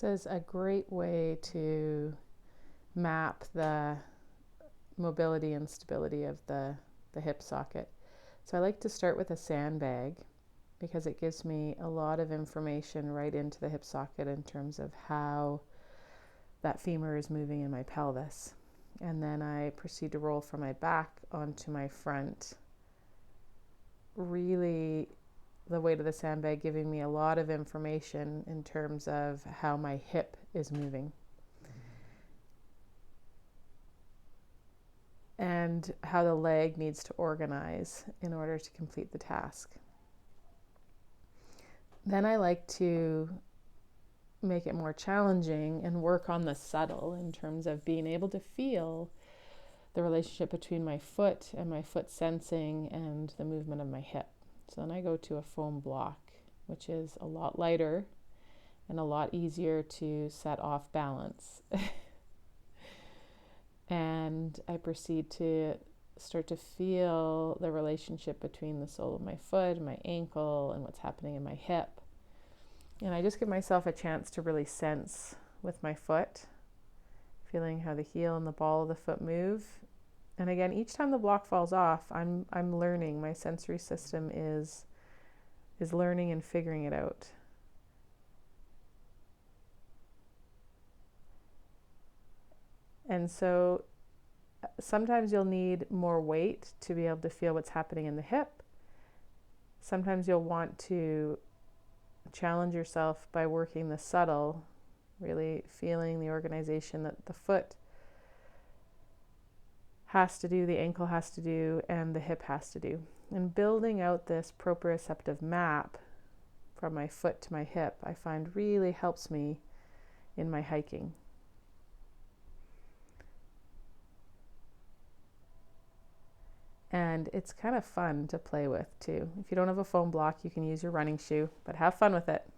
This is a great way to map the mobility and stability of the hip socket. So I like to start with a sandbag because it gives me a lot of information right into the hip socket in terms of how that femur is moving in my pelvis. And then I proceed to roll from my back onto my front. Really, the weight of the sandbag giving me a lot of information in terms of how my hip is moving and how the leg needs to organize in order to complete the task. Then I like to make it more challenging and work on the subtle in terms of being able to feel the relationship between my foot and my foot sensing and the movement of my hip. So then I go to a foam block, which is a lot lighter and a lot easier to set off balance. And I proceed to start to feel the relationship between the sole of my foot and my ankle and what's happening in my hip. And I just give myself a chance to really sense with my foot, feeling how the heel and the ball of the foot move. And again, each time the block falls off, I'm learning. My sensory system is learning and figuring it out. And so sometimes you'll need more weight to be able to feel what's happening in the hip. Sometimes you'll want to challenge yourself by working the subtle, really feeling the organization that the foot has to do, the ankle has to do, and the hip has to do. And building out this proprioceptive map from my foot to my hip, I find really helps me in my hiking. And it's kind of fun to play with too. If you don't have a foam block, you can use your running shoe, but have fun with it.